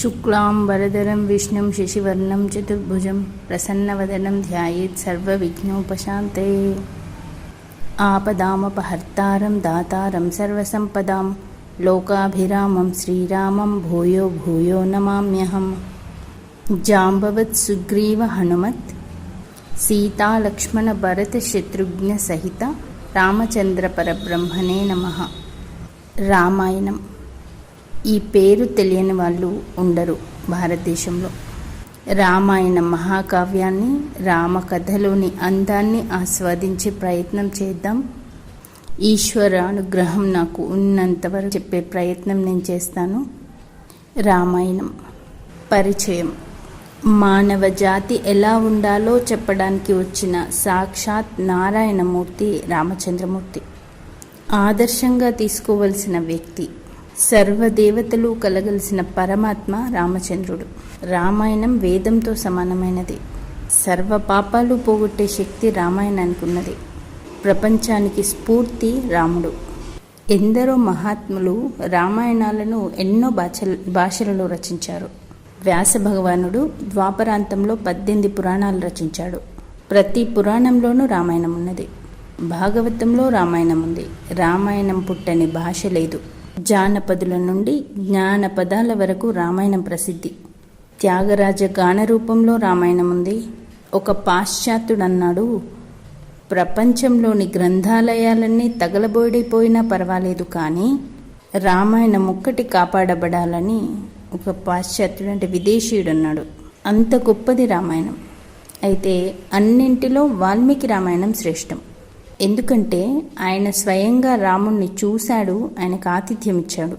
शुक्लांबरधरं विष्णुं शशिवर्णं चतुर्भुजं प्रसन्नवदनं ध्यायेत् सर्वविघ्नोपशान्तये। आपदामपहर्तारं दातारं सर्वसम्पदां लोकाभिरामं श्रीरामं भूयो भूयो नमाम्यहम्। जाम्बवत् सुग्रीव हनुमत् सीता लक्ष्मण भरत शत्रुघ्न सहित రామచంద్ర పరబ్రహ్మణే నమః. రామాయణం. ఈ పేరు తెలియని వాళ్ళు ఉండరు భారతదేశంలో. రామాయణం మహాకావ్యాన్ని, రామకథలోని అందాన్ని ఆస్వాదించే ప్రయత్నం చేద్దాం. ఈశ్వర అనుగ్రహం నాకు ఉన్నంతవరకు చెప్పే ప్రయత్నం నేను చేస్తాను. రామాయణం పరిచయం. మానవ జాతి ఎలా ఉండాలో చెప్పడానికి వచ్చిన సాక్షాత్ నారాయణమూర్తి రామచంద్రమూర్తి. ఆదర్శంగా తీసుకోవలసిన వ్యక్తి, సర్వదేవతలు కలగలిసిన పరమాత్మ రామచంద్రుడు. రామాయణం వేదంతో సమానమైనది. సర్వ పాపాలు పోగొట్టే శక్తి రామాయణానికి ఉన్నది. ప్రపంచానికి స్ఫూర్తి రాముడు. ఎందరో మహాత్ములు రామాయణాలను ఎన్నో భాషలలో రచించారు. వ్యాస భగవానుడు ద్వాపరాంతంలో 18 పురాణాలు రచించాడు. ప్రతి పురాణంలోనూ రామాయణం ఉన్నది. భాగవతంలో రామాయణం ఉంది. రామాయణం పుట్టని భాష లేదు. జానపదుల నుండి జ్ఞానపదాల వరకు రామాయణం ప్రసిద్ధి. త్యాగరాజ గాన రూపంలో రామాయణం ఉంది. ఒక పాశ్చాత్యుడు అన్నాడు, ప్రపంచంలోని గ్రంథాలయాలన్నీ తగలబోడిపోయినా పర్వాలేదు, కానీ రామాయణం ఒక్కటి కాపాడబడాలని ఒక పాశ్చాత్యుడు, అంటే విదేశీయుడు అన్నాడు. అంత గొప్పది రామాయణం. అయితే అన్నింటిలో వాల్మీకి రామాయణం శ్రేష్టం. ఎందుకంటే ఆయన స్వయంగా రాముణ్ణి చూశాడు, ఆయనకు ఆతిథ్యం ఇచ్చాడు.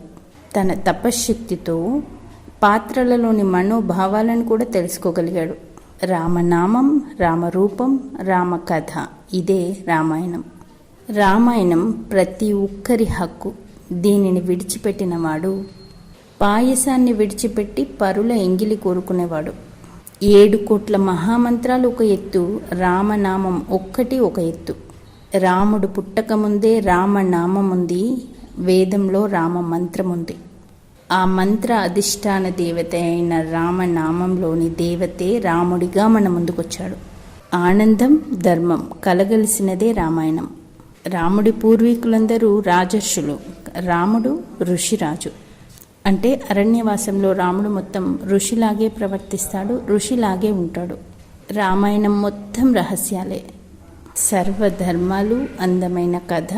తన తపశ్శక్తితో పాత్రలలోని మనోభావాలను కూడా తెలుసుకోగలిగాడు. రామనామం, రామరూపం, రామకథ, ఇదే రామాయణం. రామాయణం ప్రతి ఒక్కరి హక్కు. దీనిని విడిచిపెట్టినవాడు పాయసాన్ని విడిచిపెట్టి పరుల ఎంగిలి కోరుకునేవాడు. 7 కోట్ల మహామంత్రాలు ఒక ఎత్తు, రామనామం ఒక్కటి ఒక ఎత్తు. రాముడు పుట్టకముందే రామనామం ఉంది. వేదంలో రామ మంత్రం ఉంది. ఆ మంత్ర అధిష్టాన దేవత అయిన రామనామంలోని దేవతే రాముడిగా మన ముందుకొచ్చాడు. ఆనందం, ధర్మం కలగలిసినదే రామాయణం. రాముడి పూర్వీకులందరూ రాజర్షులు. రాముడు ఋషిరాజు. అంటే అరణ్యవాసంలో రాముడు మొత్తం ఋషిలాగే ప్రవర్తిస్తాడు, ఋషిలాగే ఉంటాడు. రామాయణం మొత్తం రహస్యాలే. సర్వధర్మాలు అందమైన కథ.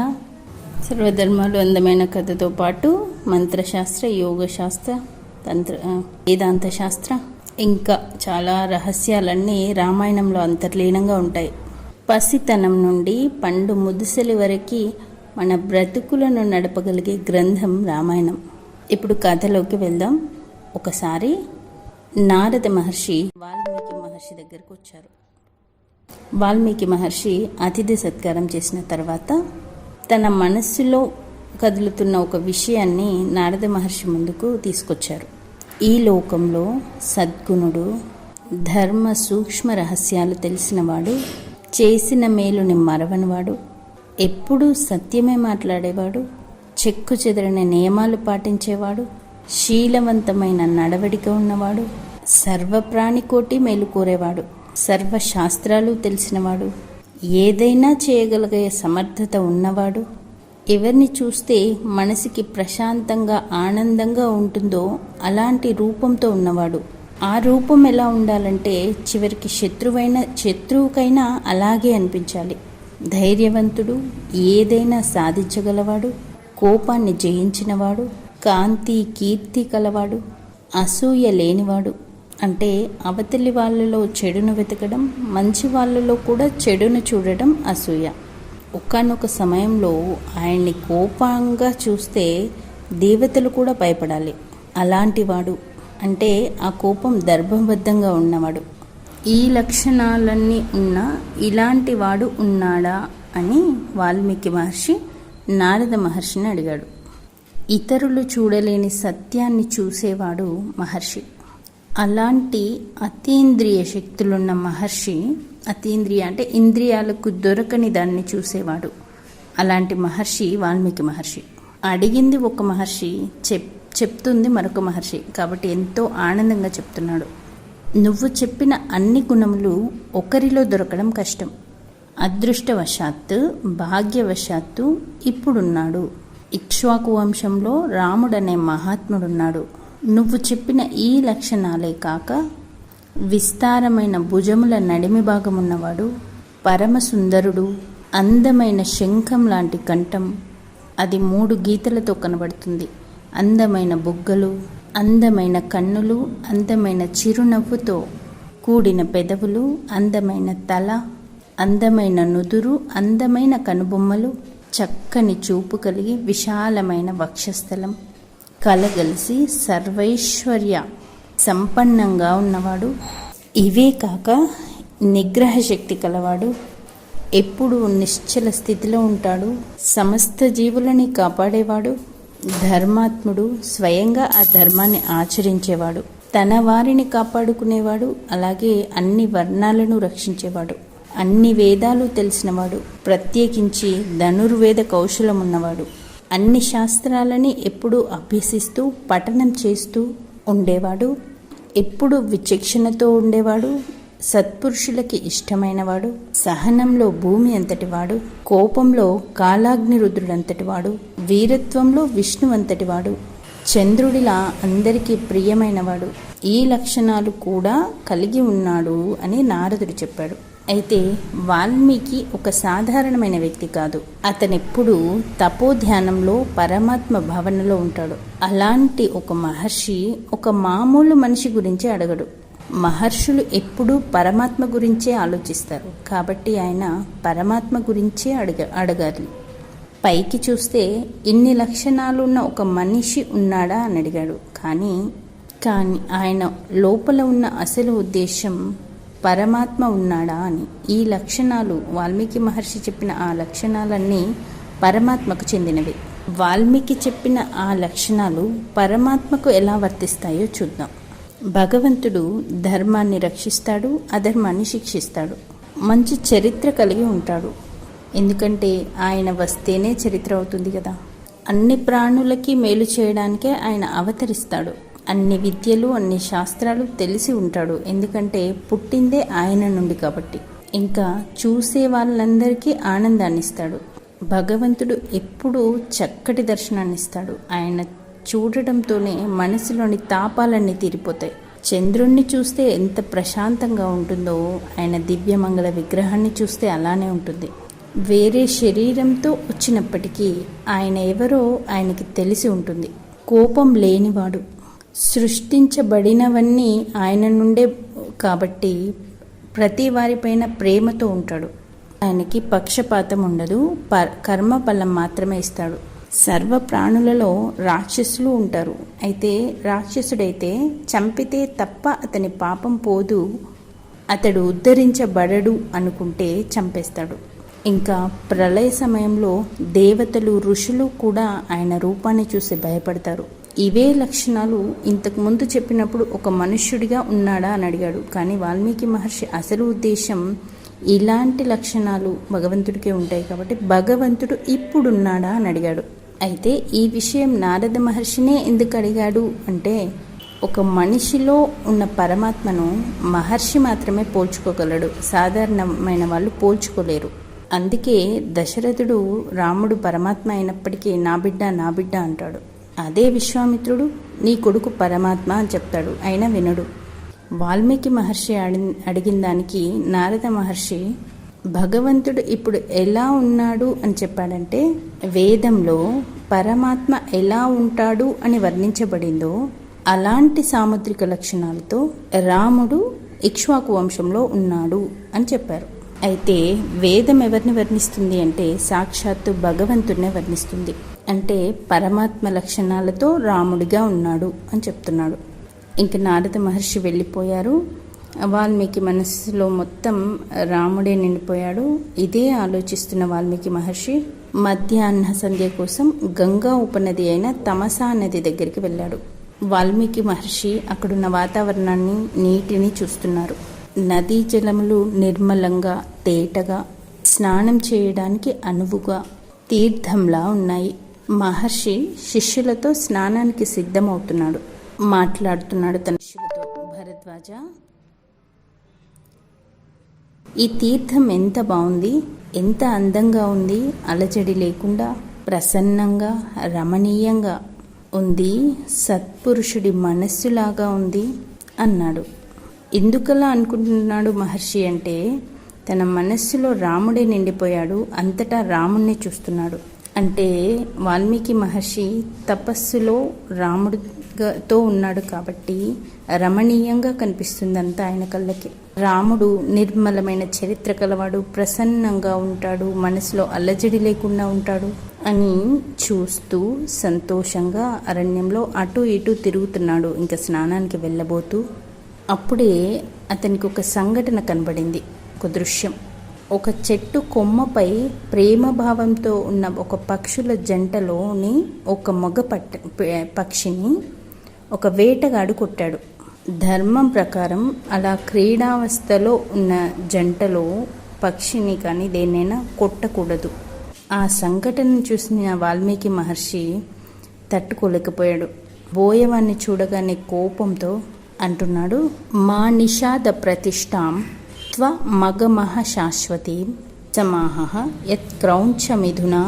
సర్వధర్మాలు అందమైన కథతో పాటు మంత్రశాస్త్ర, యోగశాస్త్ర, వేదాంత శాస్త్ర, ఇంకా చాలా రహస్యాలన్నీ రామాయణంలో అంతర్లీనంగా ఉంటాయి. పసితనం నుండి పండు ముదుసలి వరకు మన బ్రతుకులను నడపగలిగే గ్రంథం రామాయణం. ఇప్పుడు కథలోకి వెళ్దాం. ఒకసారి నారద మహర్షి వాల్మీకి మహర్షి దగ్గరకు వచ్చారు. వాల్మీకి మహర్షి అతిథి సత్కారం చేసిన తర్వాత తన మనస్సులో కదులుతున్న ఒక విషయాన్ని నారద మహర్షి ముందుకు తీసుకొచ్చారు. ఈ లోకంలో సద్గుణుడు, ధర్మ సూక్ష్మ రహస్యాలు తెలిసినవాడు, చేసిన మేలుని మరవనివాడు, ఎప్పుడూ సత్యమే మాట్లాడేవాడు, చెక్కు చెదరని నియమాలు పాటించేవాడు, శీలవంతమైన నడవడిక ఉన్నవాడు, సర్వప్రాణికోటి మేలు కోరేవాడు, సర్వశాస్త్రాలు తెలిసినవాడు, ఏదైనా చేయగలిగే సమర్థత ఉన్నవాడు, ఎవరిని చూస్తే మనసుకి ప్రశాంతంగా ఆనందంగా ఉంటుందో అలాంటి రూపంతో ఉన్నవాడు. ఆ రూపం ఎలా ఉండాలంటే చివరికి శత్రువుకైనా అలాగే అనిపించాలి. ధైర్యవంతుడు, ఏదైనా సాధించగలవాడు, కోపాన్ని జయించినవాడు, కాంతి కీర్తి కలవాడు, అసూయ లేనివాడు. అంటే అవతలి వాళ్ళలో చెడును వెతకడం, మంచి వాళ్ళలో కూడా చెడును చూడడం అసూయ. ఒకానొక సమయంలో ఆయన్ని కోపంగా చూస్తే దేవతలు కూడా భయపడాలి. అలాంటివాడు. అంటే ఆ కోపం దర్భబద్ధంగా ఉన్నవాడు. ఈ లక్షణాలన్నీ ఉన్న ఇలాంటి వాడు ఉన్నాడా అని వాల్మీకి మహర్షి నారద మహర్షిని అడిగాడు. ఇతరులు చూడలేని సత్యాన్ని చూసేవాడు మహర్షి. అలాంటి అతీంద్రియ శక్తులున్న మహర్షి, అతీంద్రియ అంటే ఇంద్రియాలకు దొరకని దాన్ని చూసేవాడు. అలాంటి మహర్షి వాల్మీకి మహర్షి. అడిగింది ఒక మహర్షి, చెప్తుంది మరొక మహర్షి. కాబట్టి ఎంతో ఆనందంగా చెప్తున్నాడు. నువ్వు చెప్పిన అన్ని గుణములు ఒకరిలో దొరకడం కష్టం. అదృష్టవశాత్తు భాగ్యవశాత్తు ఇప్పుడున్నాడు. ఇక్ష్వాకు వంశంలో రాముడనే మహాత్ముడున్నాడు. నువ్వు చెప్పిన ఈ లక్షణాలే కాక విస్తారమైన భుజముల నడిమి భాగమున్నవాడు, పరమసుందరుడు, అందమైన శంఖం లాంటి కంఠం, అది 3 గీతలతో కనబడుతుంది, అందమైన బుగ్గలు, అందమైన కన్నులు, అందమైన చిరునవ్వుతో కూడిన పెదవులు, అందమైన తల, అందమైన నుదురు, అందమైన కనుబొమ్మలు, చక్కని చూపు కలిగి విశాలమైన వక్షస్థలం కలగలిసి సర్వైశ్వర్య సంపన్నంగా ఉన్నవాడు. ఇవే కాక నిగ్రహ శక్తి కలవాడు, ఎప్పుడు నిశ్చల స్థితిలో ఉంటాడు, సమస్త జీవులని కాపాడేవాడు, ధర్మాత్ముడు, స్వయంగా ఆ ధర్మాన్ని ఆచరించేవాడు, తన వారిని కాపాడుకునేవాడు, అలాగే అన్ని వర్ణాలను రక్షించేవాడు, అన్ని వేదాలు తెలిసినవాడు, ప్రత్యేకించి ధనుర్వేద కౌశలం ఉన్నవాడు, అన్ని శాస్త్రాలని ఎప్పుడూ అభ్యసిస్తూ పఠనం చేస్తూ ఉండేవాడు, ఎప్పుడు విచక్షణతో ఉండేవాడు, సత్పురుషులకి ఇష్టమైనవాడు, సహనంలో భూమి అంతటివాడు, కోపంలో కాలాగ్ని రుద్రుడంతటివాడు, వీరత్వంలో విష్ణువంతటివాడు, చంద్రుడిలా అందరికీ ప్రియమైనవాడు, ఈ లక్షణాలు కూడా కలిగి ఉన్నాడు అని నారదుడు చెప్పాడు. అయితే వాల్మీకి ఒక సాధారణమైన వ్యక్తి కాదు. అతనెప్పుడు తపోధ్యానంలో పరమాత్మ భావనలో ఉంటాడు. అలాంటి ఒక మహర్షి ఒక మామూలు మనిషి గురించి అడగడు. మహర్షులు ఎప్పుడూ పరమాత్మ గురించే ఆలోచిస్తారు. కాబట్టి ఆయన పరమాత్మ గురించే అడగాలి. పైకి చూస్తే ఇన్ని లక్షణాలున్న ఒక మనిషి ఉన్నాడా అని అడిగాడు. కానీ ఆయన లోపల ఉన్న అసలు ఉద్దేశం పరమాత్మ ఉన్నాడా అని. ఈ లక్షణాలు వాల్మీకి మహర్షి చెప్పిన ఆ లక్షణాలన్నీ పరమాత్మకు చెందినవి. వాల్మీకి చెప్పిన ఆ లక్షణాలు పరమాత్మకు ఎలా వర్తిస్తాయో చూద్దాం. భగవంతుడు ధర్మాన్ని రక్షిస్తాడు, అధర్మాన్ని శిక్షిస్తాడు. మంచి చరిత్ర కలిగి ఉంటాడు. ఎందుకంటే ఆయన వస్తేనే చరిత్ర అవుతుంది కదా. అన్ని ప్రాణులకి మేలు చేయడానికే ఆయన అవతరిస్తాడు. అన్ని విద్యలు, అన్ని శాస్త్రాలు తెలిసి ఉంటాడు. ఎందుకంటే పుట్టిందే ఆయన నుండి కాబట్టి. ఇంకా చూసే వాళ్ళందరికీ ఆనందాన్ని ఇస్తాడు. భగవంతుడు ఎప్పుడూ చక్కటి దర్శనాన్ని ఇస్తాడు. ఆయన చూడటంతోనే మనసులోని తాపాలన్నీ తీరిపోతాయి. చంద్రుణ్ణి చూస్తే ఎంత ప్రశాంతంగా ఉంటుందో ఆయన దివ్యమంగళ విగ్రహాన్ని చూస్తే అలానే ఉంటుంది. వేరే శరీరంతో వచ్చినప్పటికీ ఆయన ఎవరో ఆయనకి తెలిసి ఉంటుంది. కోపం లేనివాడు, సృష్టించబడినవన్నీ ఆయన నుండే కాబట్టి ప్రతి వారిపైన ప్రేమతో ఉంటాడు. ఆయనకి పక్షపాతం ఉండదు, కర్మఫలం మాత్రమే ఇస్తాడు. సర్వ ప్రాణులలో రాక్షసులు ఉంటారు. అయితే రాక్షసుడైతే చంపితే తప్ప అతని పాపం పోదు, అతడు ఉద్ధరించబడడు అనుకుంటే చంపేస్తాడు. ఇంకా ప్రళయ సమయంలో దేవతలు, ఋషులు కూడా ఆయన రూపాన్ని చూసి భయపడతారు. ఇవే లక్షణాలు ఇంతకు ముందు చెప్పినప్పుడు ఒక మనుష్యుడిగా ఉన్నాడా అని అడిగాడు. కానీ వాల్మీకి మహర్షి అసలు ఉద్దేశం ఇలాంటి లక్షణాలు భగవంతుడికే ఉంటాయి కాబట్టి భగవంతుడు ఇప్పుడున్నాడా అని అడిగాడు. అయితే ఈ విషయం నారద మహర్షినే ఎందుకు అడిగాడు అంటే, ఒక మనిషిలో ఉన్న పరమాత్మను మహర్షి మాత్రమే పోల్చుకోగలడు, సాధారణమైన వాళ్ళు పోల్చుకోలేరు. అందుకే దశరథుడు రాముడు పరమాత్మ అయినప్పటికీ నా బిడ్డ అంటాడు. అదే విశ్వామిత్రుడు నీ కొడుకు పరమాత్మ అని చెప్తాడు, అయినా వినడు. వాల్మీకి మహర్షి అడిగిన దానికి నారద మహర్షి భగవంతుడు ఇప్పుడు ఎలా ఉన్నాడు అని చెప్పాడంటే, వేదంలో పరమాత్మ ఎలా ఉంటాడు అని వర్ణించబడిందో అలాంటి సాముద్రిక లక్షణాలతో రాముడు ఇక్ష్వాకు వంశంలో ఉన్నాడు అని చెప్పారు. అయితే వేదం ఎవరిని వర్ణిస్తుంది అంటే సాక్షాత్తు భగవంతుడినే వర్ణిస్తుంది. అంటే పరమాత్మ లక్షణాలతో రాముడిగా ఉన్నాడు అని చెప్తున్నాడు. ఇంక నారద మహర్షి వెళ్ళిపోయారు. వాల్మీకి మనస్సులో మొత్తం రాముడే నిండిపోయాడు. ఇదే ఆలోచిస్తున్న వాల్మీకి మహర్షి మధ్యాహ్న సంధ్య కోసం గంగా ఉపనది అయిన తమసా నది దగ్గరికి వెళ్ళాడు. వాల్మీకి మహర్షి అక్కడున్న వాతావరణాన్ని, నీటిని చూస్తున్నారు. నదీ జలములు నిర్మలంగా, తేటగా, స్నానం చేయడానికి అనువుగా, తీర్థంలా ఉన్నాయి. మహర్షి శిష్యులతో స్నానానికి సిద్ధమవుతున్నాడు. మాట్లాడుతున్నాడు తన శిష్యులతో. భరద్వాజ, ఈ తీర్థం ఎంత బాగుంది, ఎంత అందంగా ఉంది, అలజడి లేకుండా ప్రసన్నంగా రమణీయంగా ఉంది, సత్పురుషుడి మనస్సులాగా ఉంది అన్నాడు. ఎందుకలా అనుకుంటున్నాడు మహర్షి అంటే, తన మనస్సులో రాముడే నిండిపోయాడు, అంతటా రాముణ్ణి చూస్తున్నాడు. అంటే వాల్మీకి మహర్షి తపస్సులో రాముడితో ఉన్నాడు కాబట్టి రమణీయంగా కనిపిస్తుందంతా ఆయన కళ్ళకి. రాముడు నిర్మలమైన చరిత్ర కలవాడు, ప్రసన్నంగా ఉంటాడు, మనసులో అల్లజడి లేకుండా ఉంటాడు అని చూస్తూ సంతోషంగా అరణ్యంలో అటు ఇటు తిరుగుతున్నాడు. ఇంకా స్నానానికి వెళ్ళబోతూ అప్పుడే అతనికి ఒక సంఘటన కనబడింది, ఒక దృశ్యం. ఒక చెట్టు కొమ్మపై ప్రేమభావంతో ఉన్న ఒక పక్షుల జంటలోని ఒక మగ పక్షిని ఒక వేటగాడు కొట్టాడు. ధర్మం ప్రకారం అలా క్రీడావస్థలో ఉన్న జంటలో పక్షిని కానీ దేన్నైనా కొట్టకూడదు. ఆ సంఘటనను చూసిన వాల్మీకి మహర్షి తట్టుకోలేకపోయాడు. బోయవాన్ని చూడగానే కోపంతో అంటున్నాడు, మా నిషాద ప్రతిష్టాం త్వ మగమహ శాశ్వతీం సమాహ యత్ క్రౌంచమిథునా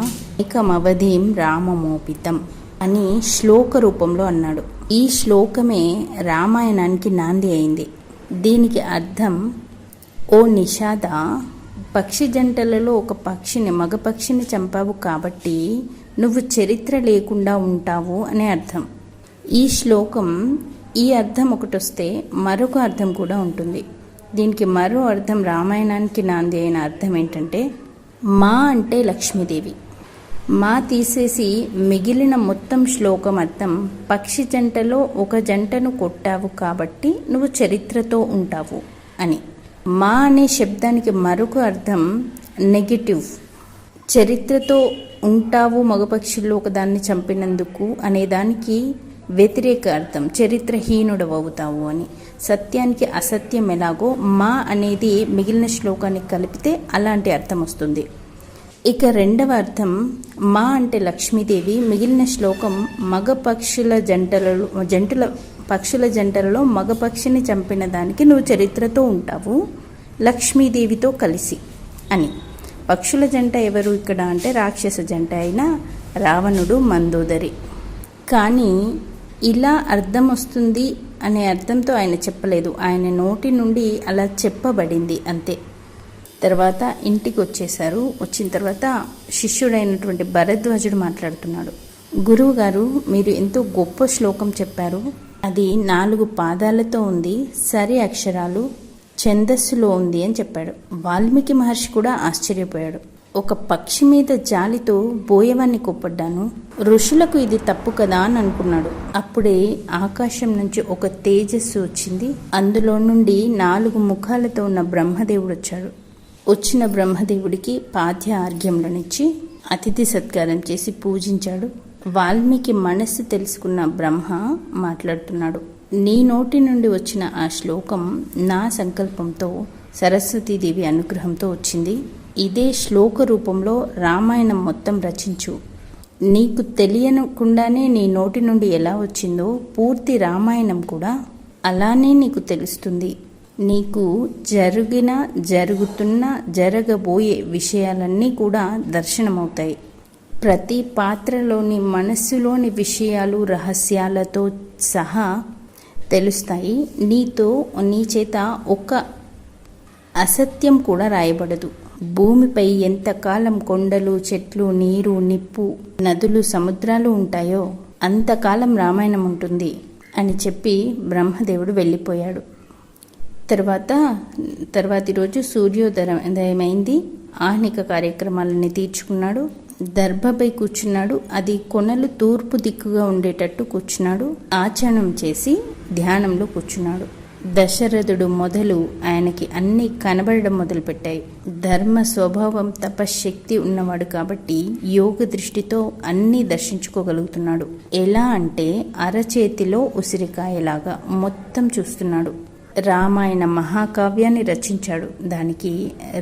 ఏకమవధీం రామమోపితం అని శ్లోక రూపంలో అన్నాడు. ఈ శ్లోకమే రామాయణానికి నాంది అయింది. దీనికి అర్థం, ఓ నిషాద, పక్షి జంటలలో ఒక పక్షిని, మగ పక్షిని చంపావు కాబట్టి నువ్వు చరిత్ర లేకుండా ఉంటావు అనే అర్థం. ఈ శ్లోకం ఈ అర్థం ఒకటి వస్తే మరొక అర్థం కూడా ఉంటుంది. దీనికి మరో అర్థం, రామాయణానికి నాంది అయిన అర్థం ఏంటంటే, మా అంటే లక్ష్మీదేవి, మా తీసేసి మిగిలిన మొత్తం శ్లోకం అర్థం, పక్షి జంటలో ఒక జంటను కొట్టావు కాబట్టి నువ్వు చరిత్రతో ఉంటావు అని. మా అనే శబ్దానికి మరొక అర్థం నెగిటివ్, చరిత్రతో ఉంటావు మగపక్షుల్లో ఒకదాన్ని చంపినందుకు అనేదానికి వ్యతిరేక అర్థం, చరిత్రహీనుడవుతావు అని. సత్యానికి అసత్యం ఎలాగో మా అనేది మిగిలిన శ్లోకానికి కలిపితే అలాంటి అర్థం వస్తుంది. ఇక రెండవ అర్థం, మా అంటే లక్ష్మీదేవి, మిగిలిన శ్లోకం మగ పక్షుల జంటలలో మగ పక్షిని చంపిన దానికి నువ్వు చరిత్రతో ఉంటావు లక్ష్మీదేవితో కలిసి అని. పక్షుల జంట ఎవరు ఇక్కడ అంటే రాక్షస జంట అయిన రావణుడు, మందోదరి. కానీ ఇలా అర్థం వస్తుంది అనే అర్థంతో ఆయన చెప్పలేదు, ఆయన నోటి నుండి అలా చెప్పబడింది అంతే. తర్వాత ఇంటికి వచ్చేశారు. వచ్చిన తర్వాత శిష్యుడైనటువంటి భరద్వాజుడు మాట్లాడుతున్నాడు. గురువు గారు, మీరు ఎంతో గొప్ప శ్లోకం చెప్పారు, అది 4 పాదాలతో ఉంది, సరి అక్షరాలు ఛందస్సులో ఉంది అని చెప్పాడు. వాల్మీకి మహర్షి కూడా ఆశ్చర్యపోయాడు. ఒక పక్షి మీద జాలితో బోయవాన్ని కోప్పడ్డాను, ఋషులకు ఇది తప్పు కదా అని అనుకున్నాడు. అప్పుడే ఆకాశం నుంచి ఒక తేజస్సు వచ్చింది. అందులో నుండి 4 ముఖాలతో ఉన్న బ్రహ్మదేవుడు వచ్చాడు. వచ్చిన బ్రహ్మదేవుడికి పాద్య ఆర్ఘ్యములనిచ్చి అతిథి సత్కారం చేసి పూజించాడు. వాల్మీకి మనస్సు తెలుసుకున్న బ్రహ్మ మాట్లాడుతున్నాడు, నీ నోటి నుండి వచ్చిన ఆ శ్లోకం నా సంకల్పంతో, సరస్వతీదేవి అనుగ్రహంతో వచ్చింది. ఇదే శ్లోక రూపంలో రామాయణం మొత్తం రచించు. నీకు తెలియకుండానే నీ నోటి నుండి ఎలా వచ్చిందో పూర్తి రామాయణం కూడా అలానే నీకు తెలుస్తుంది. నీకు జరిగిన, జరుగుతున్న, జరగబోయే విషయాలన్నీ కూడా దర్శనమవుతాయి. ప్రతి పాత్రలోని మనస్సులోని విషయాలు రహస్యాలతో సహా తెలుస్తాయి. నీ చేత ఒక్క అసత్యం కూడా రాయబడదు. భూమిపై ఎంతకాలం కొండలు, చెట్లు, నీరు, నిప్పు, నదులు, సముద్రాలు ఉంటాయో అంతకాలం రామాయణం ఉంటుంది అని చెప్పి బ్రహ్మదేవుడు వెళ్ళిపోయాడు. తర్వాతి రోజు సూర్యోదయమైంది. ఆహ్నిక కార్యక్రమాలన్నీ తీర్చుకున్నాడు. దర్భపై కూర్చున్నాడు. అది కొనలు తూర్పు దిక్కుగా ఉండేటట్టు కూర్చున్నాడు. ఆచరణం చేసి ధ్యానంలో కూర్చున్నాడు. దశరథుడు మొదలు ఆయనకి అన్నీ కనబడడం మొదలుపెట్టాయి. ధర్మ స్వభావం, తపశ్శక్తి ఉన్నవాడు కాబట్టి యోగ దృష్టితో అన్నీ దర్శించుకోగలుగుతున్నాడు. ఎలా అంటే అరచేతిలో ఉసిరికాయలాగా మొత్తం చూస్తున్నాడు. రామాయణ మహాకావ్యాన్ని రచించాడు. దానికి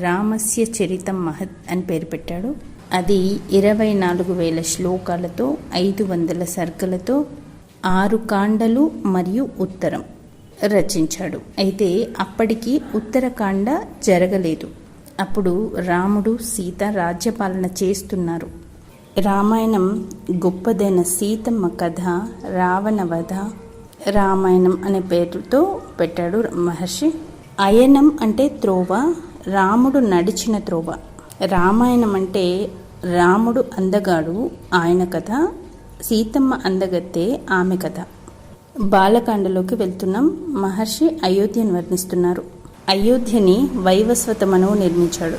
రామస్య చరితం మహత్ అని పేరు పెట్టాడు. అది 24,000 శ్లోకాలతో 500 సర్గలతో 6 కాండలు మరియు ఉత్తరం రచించాడు. అయితే అప్పటికి ఉత్తరకాండ జరగలేదు. అప్పుడు రాముడు సీత రాజ్యపాలన చేస్తున్నారు. రామాయణం గొప్పదైన సీతమ్మ కథ, రావణ వధ రామాయణం అనే పేరుతో పెట్టాడు మహర్షి. అయనం అంటే త్రోవ, రాముడు నడిచిన త్రోవ. రామాయణం అంటే రాముడు అందగాడు, ఆయన కథ. సీతమ్మ అందగత్తే, ఆమె కథ. బాలకాండలోకి వెళ్తున్నాం. మహర్షి అయోధ్యను వర్ణిస్తున్నారు. అయోధ్యని వైవస్వత మనువు నిర్మించాడు.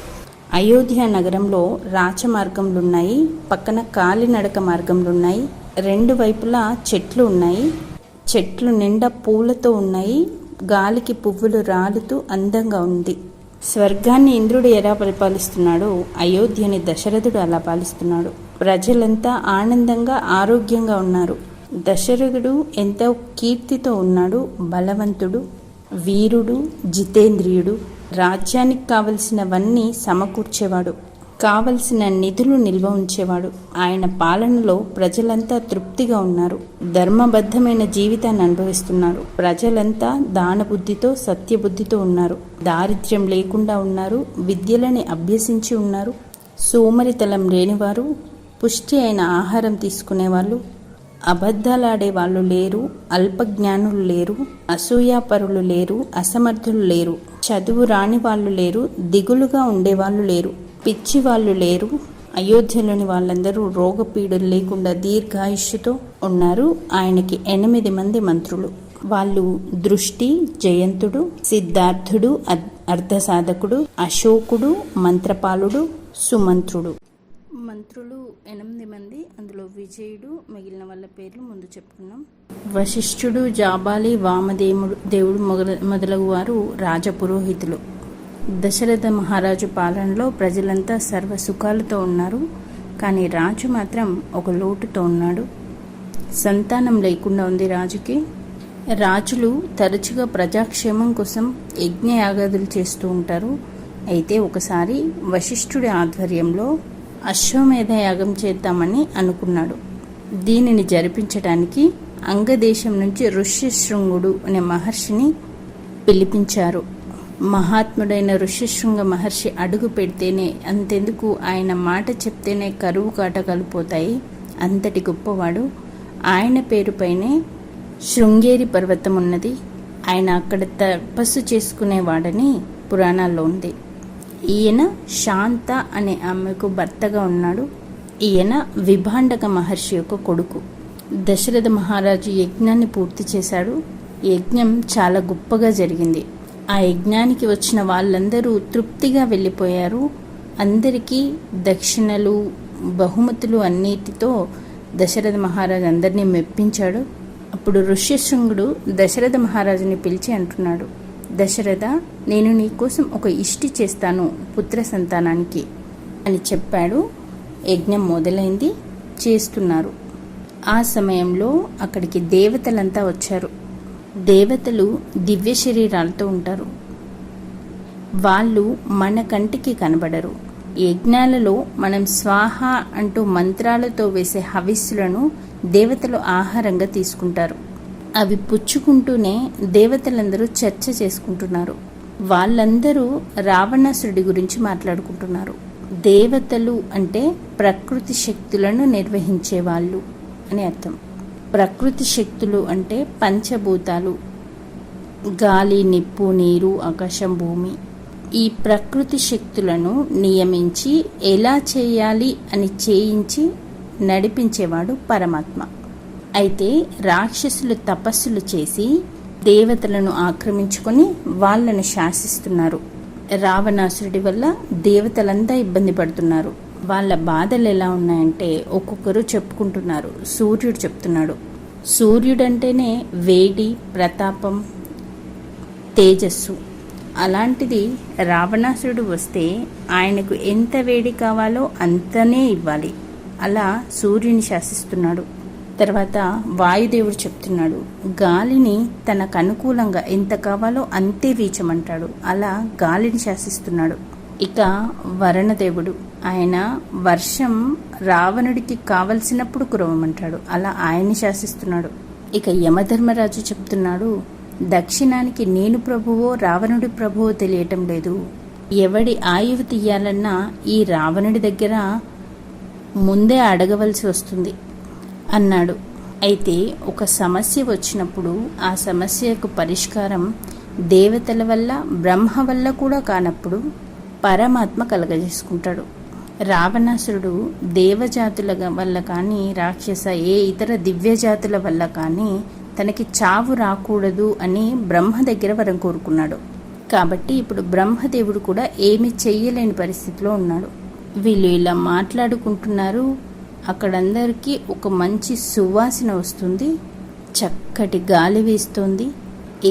అయోధ్య నగరంలో రాచమార్గంలున్నాయి, పక్కన కాలినడక మార్గంలున్నాయి, 2 వైపులా చెట్లు ఉన్నాయి. చెట్లు నిండా పూలతో ఉన్నాయి. గాలికి పువ్వులు రాలుతూ అందంగా ఉంది. స్వర్గాన్ని ఇంద్రుడు ఎలా పరిపాలిస్తున్నాడో అయోధ్యని దశరథుడు అలా పాలిస్తున్నాడు. ప్రజలంతా ఆనందంగా ఆరోగ్యంగా ఉన్నారు. దశరథుడు ఎంతో కీర్తితో ఉన్నాడు. బలవంతుడు, వీరుడు, జితేంద్రియుడు. రాజ్యానికి కావలసినవన్నీ సమకూర్చేవాడు. కావలసిన నిధులు నిల్వ ఉంచేవాడు. ఆయన పాలనలో ప్రజలంతా తృప్తిగా ఉన్నారు. ధర్మబద్ధమైన జీవితాన్ని అనుభవిస్తున్నారు. ప్రజలంతా దానబుద్ధితో, సత్యబుద్ధితో ఉన్నారు. దారిద్ర్యం లేకుండా ఉన్నారు. విద్యలని అభ్యసించి ఉన్నారు. సోమరితలం లేనివారు, పుష్టి అయిన ఆహారం తీసుకునేవాళ్ళు, అబద్ధాలాడే వాళ్ళు లేరు, అల్పజ్ఞానులు లేరు, అసూయాపరులు లేరు, అసమర్థులు లేరు, చదువు రాని వాళ్ళు లేరు, దిగులుగా ఉండేవాళ్ళు లేరు, పిచ్చి వాళ్ళు లేరు. అయోధ్యలోని వాళ్ళందరూ రోగపీడలు లేకుండా దీర్ఘాయుష్యుతో ఉన్నారు. ఆయనకి 8 మంది మంత్రులు. వాళ్ళు దృష్టి, జయంతుడు, సిద్ధార్థుడు, అర్ధసాధకుడు, అశోకుడు, మంత్రపాలుడు, సుమంత్రుడు. మంత్రులు 8 మంది. అందులో విజయుడు, మిగిలిన వాళ్ళ పేర్లు ముందు చెప్పుకున్నాం. వశిష్ఠుడు, జాబాలి, వామదేవుడు మొదలగు వారు రాజపురోహితులు. దశరథ మహారాజు పాలనలో ప్రజలంతా సర్వ సుఖాలతో ఉన్నారు. కానీ రాజు మాత్రం ఒక లోటుతో ఉన్నాడు. సంతానం లేకుండా ఉంది రాజుకి. రాజులు తరచుగా ప్రజాక్షేమం కోసం యజ్ఞయాగాదులు చేస్తూ ఉంటారు. అయితే ఒకసారి వశిష్ఠుడి ఆధ్వర్యంలో అశ్వమేధ యాగం చేద్దామని అనుకున్నాడు. దీనిని జరిపించడానికి అంగదేశం నుంచి ఋష్యశృంగుడు అనే మహర్షిని పిలిపించారు. మహాత్ముడైన ఋష్యశృంగ మహర్షి అడుగు పెడితేనే, అంతెందుకు ఆయన మాట చెప్తేనే కరువు కాటకాలు పోతాయి. అంతటి గొప్పవాడు. ఆయన పేరుపైనే శృంగేరి పర్వతం ఉన్నది. ఆయన అక్కడ తపస్సు చేసుకునేవాడని పురాణాల్లో ఉంది. ఈయన శాంత అనే ఆమెకు భర్తగా ఉన్నాడు. ఈయన విభాండక మహర్షి యొక్క కొడుకు. దశరథ మహారాజు యజ్ఞాన్ని పూర్తి చేశాడు. యజ్ఞం చాలా గొప్పగా జరిగింది. ఆ యజ్ఞానికి వచ్చిన వాళ్ళందరూ తృప్తిగా వెళ్ళిపోయారు. అందరికీ దక్షిణలు, బహుమతులు అన్నిటితో దశరథ మహారాజు అందరినీ మెప్పించాడు. అప్పుడు ఋష్యశృంగుడు దశరథ మహారాజుని పిలిచి అంటున్నాడు, దశరథ, నేను నీకోసం ఒక ఇష్టి చేస్తాను పుత్ర సంతానానికి అని చెప్పాడు. యజ్ఞం మొదలైంది. చేస్తున్నారు. ఆ సమయంలో అక్కడికి దేవతలంతా వచ్చారు. దేవతలు దివ్య శరీరాలతో ఉంటారు. వాళ్ళు మన కంటికి కనబడరు. యజ్ఞాలలో మనం స్వాహ అంటూ మంత్రాలతో వేసే హవిస్సులను దేవతలు ఆహారంగా తీసుకుంటారు. అవి పుచ్చుకుంటూనే దేవతలందరూ చర్చ చేసుకుంటున్నారు. వాళ్ళందరూ రావణాసురుడి గురించి మాట్లాడుకుంటున్నారు. దేవతలు అంటే ప్రకృతి శక్తులను నిర్వహించే వాళ్ళు అని అర్థం. ప్రకృతి శక్తులు అంటే పంచభూతాలు, గాలి, నిప్పు, నీరు, ఆకాశం, భూమి. ఈ ప్రకృతి శక్తులను నియమించి ఎలా చేయాలి అని చేయించి నడిపించేవాడు పరమాత్మ. అయితే రాక్షసులు తపస్సులు చేసి దేవతలను ఆక్రమించుకొని వాళ్ళను శాసిస్తున్నారు. రావణాసురుడి వల్ల దేవతలంతా ఇబ్బంది పడుతున్నారు. వాళ్ళ బాధలు ఎలా ఉన్నాయంటే ఒక్కొక్కరు చెప్పుకుంటున్నారు. సూర్యుడు చెప్తున్నాడు, సూర్యుడంటేనే వేడి, ప్రతాపం, తేజస్సు. అలాంటిది రావణాసురుడు వస్తే ఆయనకు ఎంత వేడి కావాలో అంతనే ఇవ్వాలి. అలా సూర్యుని శాసిస్తున్నాడు. తర్వాత వాయుదేవుడు చెప్తున్నాడు, గాలిని తనకు అనుకూలంగా ఎంత కావాలో అంతే వీచమంటాడు. అలా గాలిని శాసిస్తున్నాడు. ఇక వరుణదేవుడు, ఆయన వర్షం రావణుడికి కావలసినప్పుడు కురవమంటాడు, అలా ఆయన్ని శాసిస్తున్నాడు. ఇక యమధర్మరాజు చెప్తున్నాడు, దక్షిణానికి నేను ప్రభువో రావణుడి ప్రభువో తెలియటం లేదు. ఎవడి ఆయువు తీయాలన్నా ఈ రావణుడి దగ్గర ముందే అడగవలసి వస్తుంది అన్నాడు. అయితే ఒక సమస్య వచ్చినప్పుడు ఆ సమస్యకు పరిష్కారం దేవతల వల్ల బ్రహ్మ వల్ల కూడా కానప్పుడు పరమాత్మ కలగజేసుకుంటాడు. రావణాసురుడు దేవజాతుల వల్ల కానీ రాక్షస ఏ ఇతర దివ్యజాతుల వల్ల కానీ తనకి చావు రాకూడదు అని బ్రహ్మ దగ్గర వరం కోరుకున్నాడు. కాబట్టి ఇప్పుడు బ్రహ్మదేవుడు కూడా ఏమీ చెయ్యలేని పరిస్థితిలో ఉన్నాడు. వీళ్ళు ఇలా మాట్లాడుకుంటున్నారు. అక్కడందరికీ ఒక మంచి సువాసన వస్తుంది, చక్కటి గాలి వీస్తుంది,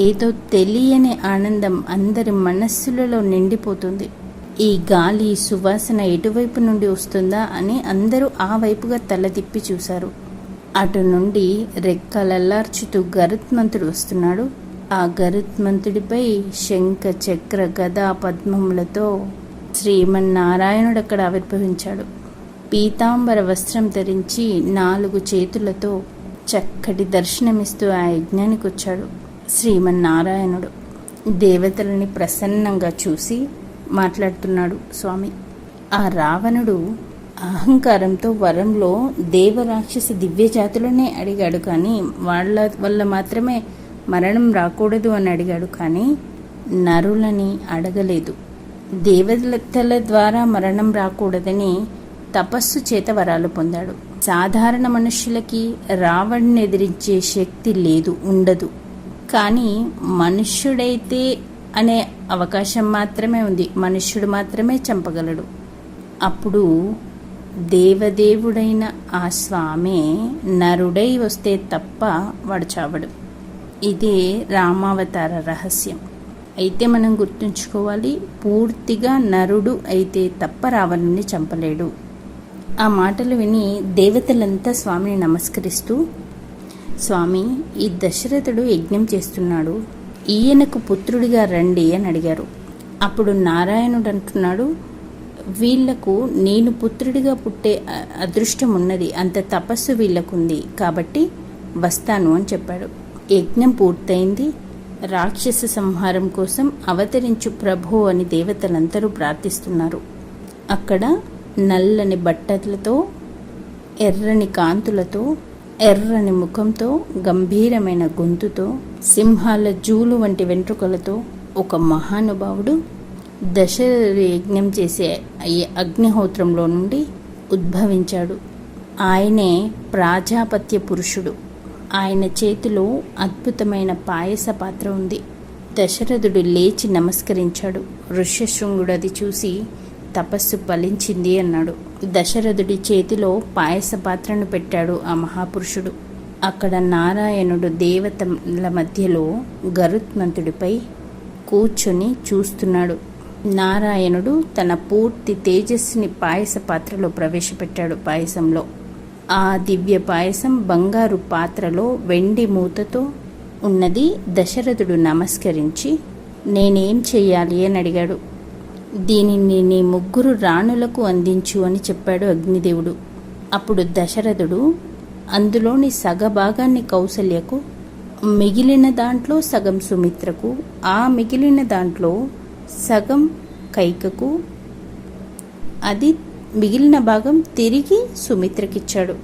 ఏదో తెలియని ఆనందం అందరి మనస్సులలో నిండిపోతుంది. ఈ గాలి సువాసన ఎటువైపు నుండి వస్తుందా అని అందరూ ఆ వైపుగా తల తిప్పి చూశారు. అటు నుండి రెక్కలల్లార్చుతూ గరుత్మంతుడు వస్తున్నాడు. ఆ గరుత్మంతుడిపై శంఖ చక్ర గదా పద్మములతో శ్రీమన్నారాయణుడు అక్కడ ఆవిర్భవించాడు. పీతాంబర వస్త్రం ధరించి 4 చేతులతో చక్కటి దర్శనమిస్తూ ఆ యజ్ఞానికి వచ్చాడు. శ్రీమన్నారాయణుడు దేవతలని ప్రసన్నంగా చూసి మాట్లాడుతున్నాడు. స్వామి, ఆ రావణుడు అహంకారంతో వరంలో దేవరాక్షస దివ్యజాతులనే అడిగాడు, కానీ వాళ్ళ వల్ల మాత్రమే మరణం రాకూడదు అని అడిగాడు, కానీ నరులని అడగలేదు. దేవతల ద్వారా మరణం రాకూడదని తపస్సు చేత వరాలు పొందాడు. సాధారణ మనుష్యులకి రావణ్ణి ఎదిరించే శక్తి లేదు, ఉండదు. కానీ మనుష్యుడైతే అనే అవకాశం మాత్రమే ఉంది. మనుష్యుడు మాత్రమే చంపగలడు. అప్పుడు దేవదేవుడైన ఆ స్వామి నరుడై వస్తే తప్ప వాడు చావడు. ఇదే రామావతార రహస్యం. అయితే మనం గుర్తుంచుకోవాలి, పూర్తిగా నరుడు అయితే తప్ప రావణుని చంపలేడు. ఆ మాటలు విని దేవతలంతా స్వామిని నమస్కరిస్తూ, స్వామి, ఈ దశరథుడు యజ్ఞం చేస్తున్నాడు, ఈయనకు పుత్రుడిగా రండి అని అడిగారు. అప్పుడు నారాయణుడు అంటున్నాడు, వీళ్లకు నేను పుత్రుడిగా పుట్టే అదృష్టం ఉన్నది, అంత తపస్సు వీళ్లకుంది, కాబట్టి వస్తాను అని చెప్పాడు. యజ్ఞం పూర్తయింది. రాక్షస సంహారం కోసం అవతరించు ప్రభు అని దేవతలందరూ ప్రార్థిస్తున్నారు. అక్కడ నల్లని బట్టలతో, ఎర్రని కాంతులతో, ఎర్రని ముఖంతో, గంభీరమైన గొంతుతో, సింహాల జూలు వంటి వెంట్రుకలతో ఒక మహానుభావుడు దశరథుడు యజ్ఞం చేసే అగ్నిహోత్రంలో నుండి ఉద్భవించాడు. ఆయనే ప్రాజాపత్య పురుషుడు. ఆయన చేతిలో అద్భుతమైన పాయస పాత్ర ఉంది. దశరథుడు లేచి నమస్కరించాడు. ఋష్యశృంగుడు అది చూసి తపస్సు ఫలించింది అన్నాడు. దశరథుడి చేతిలో పాయస పాత్రను పెట్టాడు ఆ మహాపురుషుడు. అక్కడ నారాయణుడు దేవతల మధ్యలో గరుత్మంతుడిపై కూర్చొని చూస్తున్నాడు. నారాయణుడు తన పూర్తి తేజస్సుని పాయస పాత్రలో ప్రవేశపెట్టాడు. పాయసంలో ఆ దివ్య పాయసం బంగారు పాత్రలో వెండి మూతతో ఉన్నది. దశరథుడు నమస్కరించి, నేనేం చెయ్యాలి అని అడిగాడు. దీనిని నీ 3 రాణులకు అందించు అని చెప్పాడు అగ్నిదేవుడు. అప్పుడు దశరథుడు అందులోని సగభాగాన్ని కౌసల్యకు, మిగిలిన దాంట్లో సగం సుమిత్రకు, ఆ మిగిలిన దాంట్లో సగం కైకకు, అది మిగిలిన భాగం తిరిగి సుమిత్రకిచ్చాడు.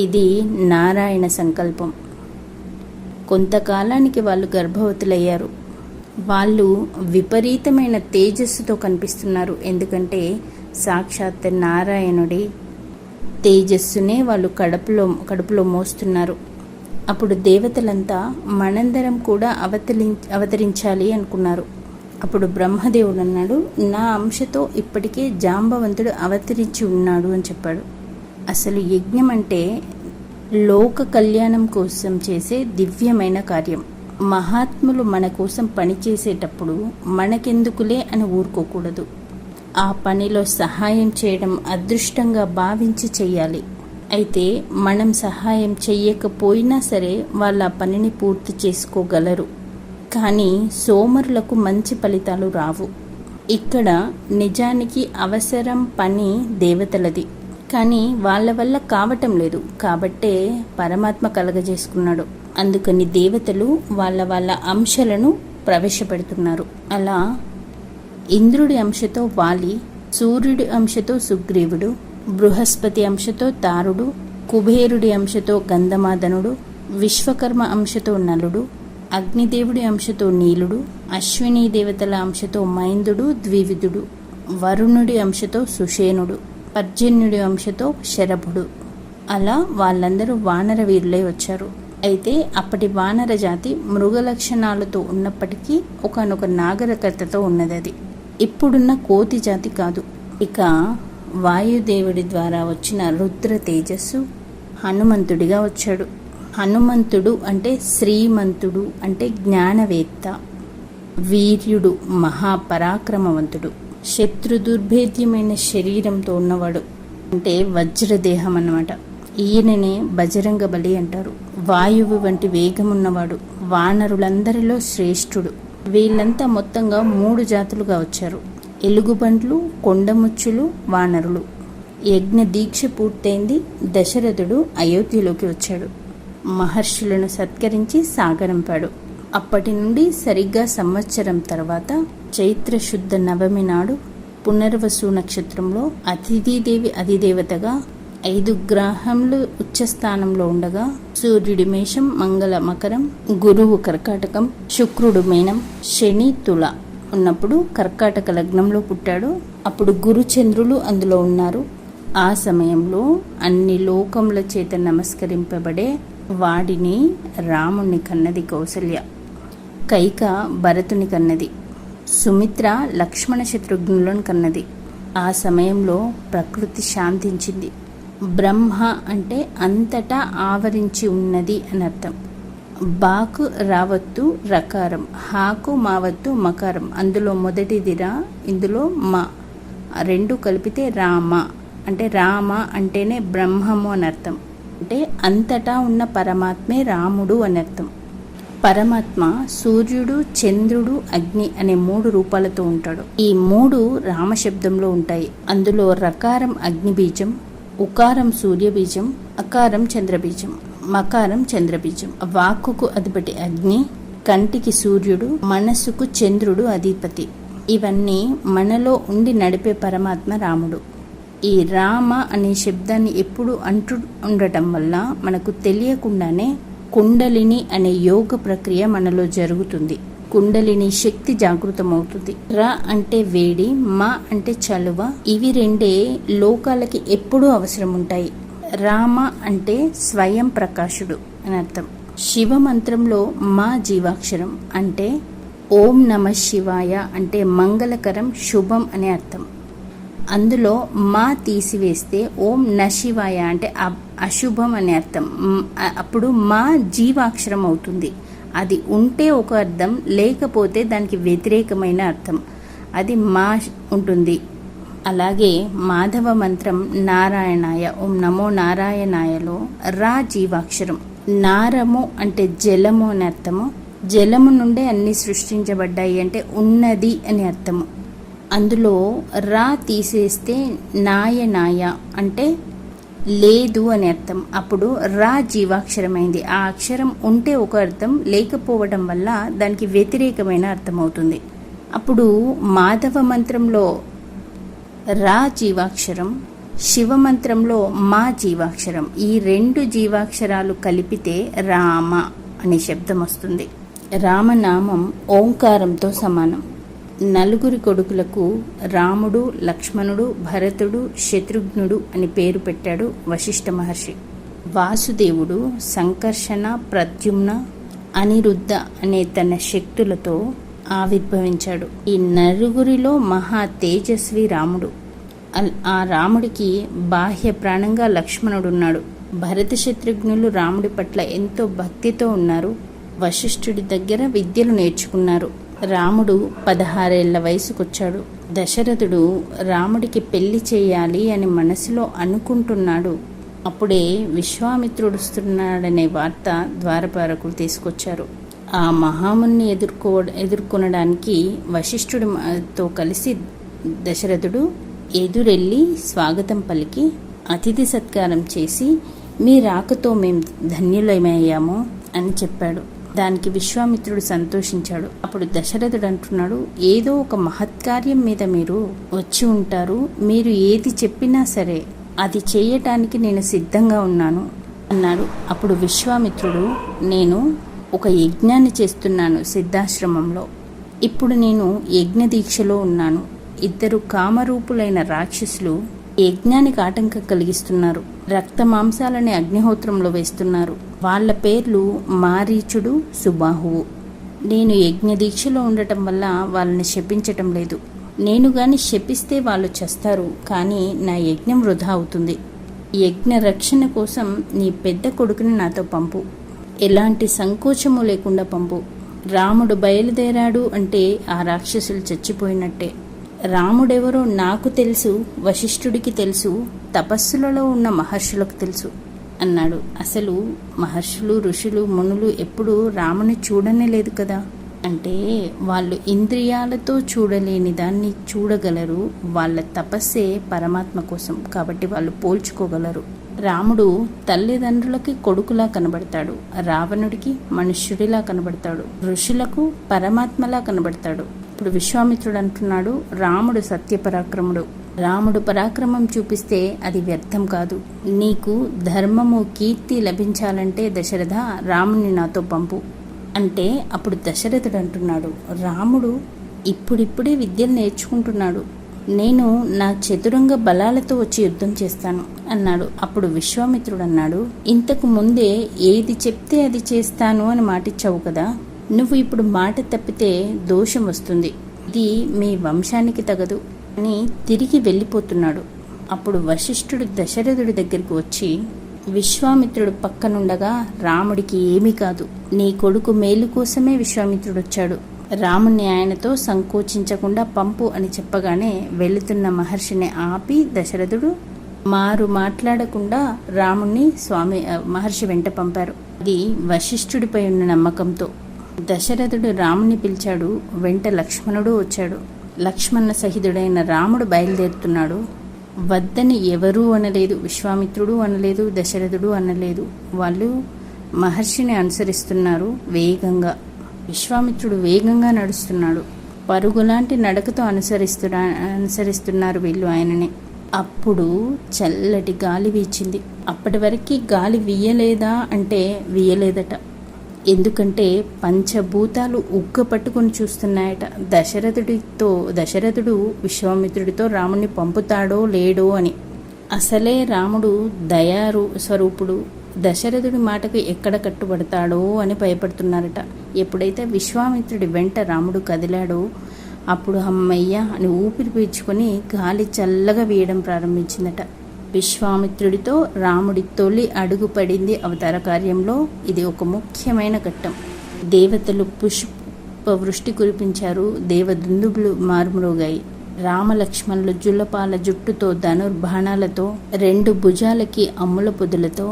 ఇది నారాయణ సంకల్పం. కొంతకాలానికి వాళ్ళు గర్భవతులయ్యారు. వాళ్ళు విపరీతమైన తేజస్సుతో కనిపిస్తున్నారు. ఎందుకంటే సాక్షాత్ నారాయణుడి తేజస్సునే వాళ్ళు కడుపులో మోస్తున్నారు. అప్పుడు దేవతలంతా మనందరం కూడా అవతరించాలి అనుకున్నారు. అప్పుడు బ్రహ్మదేవుడు అన్నాడు, నా అంశతో ఇప్పటికే జాంబవంతుడు అవతరించి ఉన్నాడు అని చెప్పాడు. అసలు యజ్ఞం అంటే లోక కళ్యాణం కోసం చేసే దివ్యమైన కార్యం. మహాత్ములు మన కోసం పనిచేసేటప్పుడు మనకెందుకులే అని ఊరుకోకూడదు. ఆ పనిలో సహాయం చేయడం అదృష్టంగా భావించి చెయ్యాలి. అయితే మనం సహాయం చెయ్యకపోయినా సరే వాళ్ళ పనిని పూర్తి చేసుకోగలరు. కానీ సోమరులకు మంచి ఫలితాలు రావు. ఇక్కడ నిజానికి అవసరం పని దేవతలది, కానీ వాళ్ళ వల్ల కావటం లేదు కాబట్టే పరమాత్మ కలగజేసుకున్నాడు. అందుకని దేవతలు వాళ్ళ వాళ్ళ అంశాలను ప్రవేశపెడుతున్నారు. అలా ఇంద్రుడి అంశతో వాలి, సూర్యుడి అంశతో సుగ్రీవుడు, బృహస్పతి అంశతో తారుడు, కుబేరుడి అంశతో గంధమాదనుడు, విశ్వకర్మ అంశతో నలుడు, అగ్నిదేవుడి అంశతో నీలుడు, అశ్విని దేవతల అంశతో మైందుడు ద్వివిధుడు, వరుణుడి అంశతో సుషేనుడు, పర్జన్యుడి అంశతో శరభుడు. అలా వాళ్ళందరూ వానర వీరులై వచ్చారు. అయితే అప్పటి వానర జాతి మృగ లక్షణాలతో ఉన్నప్పటికీ ఒకనొక నాగరికతతో ఉన్నది. అది ఇప్పుడున్న కోతి జాతి కాదు. ఇక వాయుదేవుడి ద్వారా వచ్చిన రుద్ర తేజస్సు హనుమంతుడిగా వచ్చాడు. హనుమంతుడు అంటే శ్రీమంతుడు, అంటే జ్ఞానవేత్త, వీర్యుడు, మహాపరాక్రమవంతుడు, శత్రు దుర్భేద్యమైన శరీరంతో ఉన్నవాడు, అంటే వజ్రదేహం అన్నమాట. ఈయననే బజరంగ బలి అంటారు. వాయువు వంటి వేగమున్నవాడు, వానరులందరిలో శ్రేష్ఠుడు. వీళ్ళంతా మొత్తంగా 3 జాతులుగా వచ్చారు: ఎలుగుబంట్లు, కొండముచ్చులు, వానరులు. యజ్ఞ దీక్ష పూర్తయింది. దశరథుడు అయోధ్యలోకి వచ్చాడు. మహర్షులను సత్కరించి సాగరంపాడు. అప్పటి నుండి సరిగ్గా సంవత్సరం తర్వాత చైత్రశుద్ధ నవమి నాడు పునర్వసు నక్షత్రంలో అతిథిదేవి అధిదేవతగా 5 గ్రహములు ఉచ్చస్థానంలో ఉండగా సూర్యుడి మేషం, మంగళ మకరం, గురువు కర్కాటకం, శుక్రుడు మీనం, శని తుల ఉన్నప్పుడు కర్కాటక లగ్నంలో పుట్టాడు. అప్పుడు గురుచంద్రులు అందులో ఉన్నారు. ఆ సమయంలో అన్ని లోకముల చేత నమస్కరింపబడే వాడిని రాముణ్ణి కన్నది కౌసల్య. కైక భరతుని కన్నది. సుమిత్ర లక్ష్మణ శత్రుఘ్నులను కన్నది. ఆ సమయంలో ప్రకృతి శాంతించింది. బ్రహ్మ అంటే అంతటా ఆవరించి ఉన్నది అని అర్థం. బాకు రావత్తు రకారం, హాకు మావత్తు మకారం. అందులో మొదటిది రా, ఇందులో మా, 2 కలిపితే రామ. అంటే రామ అంటేనే బ్రహ్మము అని అర్థం. అంటే అంతటా ఉన్న పరమాత్మే రాముడు అని అర్థం. పరమాత్మ సూర్యుడు, చంద్రుడు, అగ్ని అనే 3 రూపాలతో ఉంటాడు. ఈ 3 రామశబ్దంలో ఉంటాయి. అందులో రకారం అగ్నిబీజం, ఉకారం సూర్యబీజం, అకారం చంద్రబీజం, మకారం చంద్రబీజం. వాక్కుకు అధిపతి అగ్ని, కంటికి సూర్యుడు, మనస్సుకు చంద్రుడు అధిపతి. ఇవన్నీ మనలో ఉండి నడిపే పరమాత్మ రాముడు. ఈ రామ అనే శబ్దాన్ని ఎప్పుడు అంటూ ఉండటం వల్ల మనకు తెలియకుండానే కుండలిని అనే యోగ ప్రక్రియ మనలో జరుగుతుంది. కుండలిని శక్తి జాగృతమవుతుంది. ర అంటే వేడి, మా అంటే చలువ. ఇవి 2 లోకాలకి ఎప్పుడూ అవసరం ఉంటాయి. రామ అంటే స్వయం ప్రకాశుడు అని అర్థం. శివ మంత్రంలో మా జీవాక్షరం అంటే ఓం నమ శివాయ అంటే మంగళకరం, శుభం అనే అర్థం. అందులో మా తీసివేస్తే ఓం నశివాయ అంటే అశుభం అనే అర్థం. అప్పుడు మా జీవాక్షరం అవుతుంది. అది ఉంటే ఒక అర్థం, లేకపోతే దానికి వ్యతిరేకమైన అర్థం. అది మా ఉంటుంది. అలాగే మాధవ మంత్రం నారాయణాయ ఓం నమో నారాయణాయలో రా జీవాక్షరం. నారము అంటే జలము అని అర్థము. జలము నుండే అన్ని సృష్టించబడ్డాయి అంటే ఉన్నది అని అర్థము. అందులో రా తీసేస్తే నాయ అంటే లేదు అని అర్థం. అప్పుడు రా జీవాక్షరమైంది. ఆ అక్షరం ఉంటే ఒక అర్థం, లేకపోవడం వల్ల దానికి వ్యతిరేకమైన అర్థం అవుతుంది. అప్పుడు మాధవ మంత్రంలో రా జీవాక్షరం, శివ మంత్రంలో మా జీవాక్షరం. ఈ 2 జీవాక్షరాలు కలిపితే రామ అనే శబ్దం వస్తుంది. రామనామం ఓంకారంతో సమానం. 4 కొడుకులకు రాముడు, లక్ష్మణుడు, భరతుడు, శత్రుఘ్నుడు అని పేరు పెట్టాడు వశిష్ఠ మహర్షి. వాసుదేవుడు సంకర్షణ, ప్రద్యుమ్న, అనిరుద్ధ అనే తన శక్తులతో ఆవిర్భవించాడు. ఈ 4 మహా తేజస్వి రాముడు. ఆ రాముడికి బాహ్య ప్రాణంగా లక్ష్మణుడున్నాడు. భరత శత్రుఘ్నులు రాముడి పట్ల ఎంతో భక్తితో ఉన్నారు. వశిష్ఠుడి దగ్గర విద్యలు నేర్చుకున్నారు. రాముడు 16 ఏళ్ల వయసుకొచ్చాడు. దశరథుడు రాముడికి పెళ్లి చేయాలి అని మనసులో అనుకుంటున్నాడు. అప్పుడే విశ్వామిత్రుడు వస్తున్నాడనే వార్త ద్వారపాలకులు తీసుకొచ్చారు. ఆ మహాముని ఎదుర్కొనడానికి వశిష్ఠుడితో కలిసి దశరథుడు ఎదురెళ్ళి స్వాగతం పలికి అతిథి సత్కారం చేసి మీ రాకతో మేము ధన్యులమయ్యాము అని చెప్పాడు. దానికి విశ్వామిత్రుడు సంతోషించాడు. అప్పుడు దశరథుడు అంటున్నాడు, ఏదో ఒక మహత్కార్యం మీద మీరు వచ్చి ఉంటారు, మీరు ఏది చెప్పినా సరే అది చేయటానికి నేను సిద్ధంగా ఉన్నాను అన్నాడు. అప్పుడు విశ్వామిత్రుడు, నేను ఒక యజ్ఞాన్ని చేస్తున్నాను సిద్ధాశ్రమంలో. ఇప్పుడు నేను యజ్ఞ దీక్షలో ఉన్నాను. 2 కామరూపులైన రాక్షసులు యజ్ఞానికి ఆటంకం కలిగిస్తున్నారు. రక్త మాంసాలని అగ్నిహోత్రంలో వేస్తున్నారు. వాళ్ళ పేర్లు మారీచుడు, సుబాహువు. నేను యజ్ఞ దీక్షలో ఉండటం వల్ల వాళ్ళని శపించటం లేదు. నేను గాని శపిస్తే వాళ్ళు చస్తారు, కానీ నా యజ్ఞం వృధా అవుతుంది. యజ్ఞ రక్షణ కోసం నీ పెద్ద కొడుకుని నాతో పంపు. ఎలాంటి సంకోచము లేకుండా పంపు. రాముడు బయలుదేరాడు అంటే ఆ రాక్షసులు చచ్చిపోయినట్టే. రాముడెవరో నాకు తెలుసు, వశిష్ఠుడికి తెలుసు, తపస్సులలో ఉన్న మహర్షులకు తెలుసు అన్నాడు. అసలు మహర్షులు, ఋషులు, మునులు ఎప్పుడూ రాముని చూడనే లేదు కదా. అంటే వాళ్ళు ఇంద్రియాలతో చూడలేని దాన్ని చూడగలరు. వాళ్ళ తపస్సే పరమాత్మ కోసం, కాబట్టి వాళ్ళు పోల్చుకోగలరు. రాముడు తల్లిదండ్రులకి కొడుకులా కనబడతాడు, రావణుడికి మనుష్యుడిలా కనబడతాడు, ఋషులకు పరమాత్మలా కనబడతాడు. ఇప్పుడు విశ్వామిత్రుడు అంటున్నాడు, రాముడు సత్యపరాక్రముడు. రాముడు పరాక్రమం చూపిస్తే అది వ్యర్థం కాదు. నీకు ధర్మము, కీర్తి లభించాలంటే దశరథ రాముని నాతో పంపు అంటే అప్పుడు దశరథుడు అంటున్నాడు, రాముడు ఇప్పుడిప్పుడే విద్యలు నేర్చుకుంటున్నాడు. నేను నా చతురంగ బలాలతో వచ్చి యుద్ధం చేస్తాను అన్నాడు. అప్పుడు విశ్వామిత్రుడు అన్నాడు, ఇంతకు ముందే ఏది చెప్తే అది చేస్తాను అని మాటిచ్చావు కదా. నువ్వు ఇప్పుడు మాట తప్పితే దోషం వస్తుంది. ఇది మీ వంశానికి తగదు అని తిరిగి వెళ్ళిపోతున్నాడు. అప్పుడు వశిష్ఠుడు దశరథుడి దగ్గరికి వచ్చి, విశ్వామిత్రుడు పక్కనుండగా రాముడికి ఏమీ కాదు. నీ కొడుకు మేలు కోసమే విశ్వామిత్రుడు వచ్చాడు. రాముణ్ణి ఆయనతో సంకోచించకుండా పంపు అని చెప్పగానే వెళుతున్న మహర్షిని ఆపి దశరథుడు మాట్లాడకుండా రాముణ్ణి మహర్షి వెంట పంపారు. అది వశిష్ఠుడిపై ఉన్న నమ్మకంతో. దశరథుడు రాముని పిలిచాడు. వెంట లక్ష్మణుడు వచ్చాడు. లక్ష్మణ సహితుడైన రాముడు బయలుదేరుతున్నాడు. వద్దని ఎవరూ అనలేదు, విశ్వామిత్రుడు అనలేదు, దశరథుడు అనలేదు. వాళ్ళు మహర్షిని అనుసరిస్తున్నారు వేగంగా. విశ్వామిత్రుడు వేగంగా నడుస్తున్నాడు. పరుగులాంటి నడకతో అనుసరిస్తున్నారు వీళ్ళు ఆయనని. అప్పుడు చల్లటి గాలి వీచింది. అప్పటి వరకు గాలి వీయలేదా అంటే వీయలేదట. ఎందుకంటే పంచభూతాలు ఉగ్గ పట్టుకొని చూస్తున్నాయట దశరథుడు విశ్వామిత్రుడితో రాముణ్ణి పంపుతాడో లేడో అని. అసలే రాముడు దయారు స్వరూపుడు. దశరథుడి మాటకు ఎక్కడ కట్టుబడతాడో అని భయపడుతున్నారట. ఎప్పుడైతే విశ్వామిత్రుడి వెంట రాముడు కదిలాడో అప్పుడు అమ్మయ్య అని ఊపిరి పీల్చుకొని గాలి చల్లగా వీయడం ప్రారంభించిందట. విశ్వామిత్రుడితో రాముడి తొలి అడుగు పడింది అవతార కార్యంలో. ఇది ఒక ముఖ్యమైన ఘట్టం. దేవతలు పుష్పవృష్టి కురిపించారు. దేవదుందుబులు మారుమ్రోగాయి. రామలక్ష్మణులు జుల్లపాల జుట్టుతో, ధనుర్బాణాలతో, 2 భుజాలకి అమ్ముల పొదులతో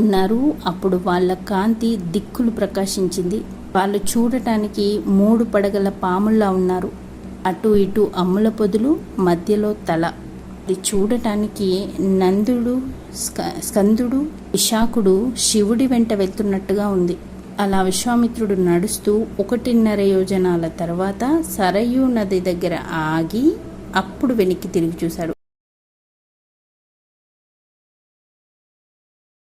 ఉన్నారు. అప్పుడు వాళ్ళ కాంతి దిక్కులు ప్రకాశించింది. వాళ్ళు చూడటానికి 3 పడగల పాముల్లా ఉన్నారు. అటు ఇటు అమ్ముల పొదులు, మధ్యలో తల. అది చూడటానికి నందుడు, స్కందుడు, విశాఖుడు శివుడి వెంట వెళ్తున్నట్టుగా ఉంది. అలా విశ్వామిత్రుడు నడుస్తూ 1.5 యోజనాల తర్వాత సరయూ నది దగ్గర ఆగి అప్పుడు వెనక్కి తిరిగి చూశాడు.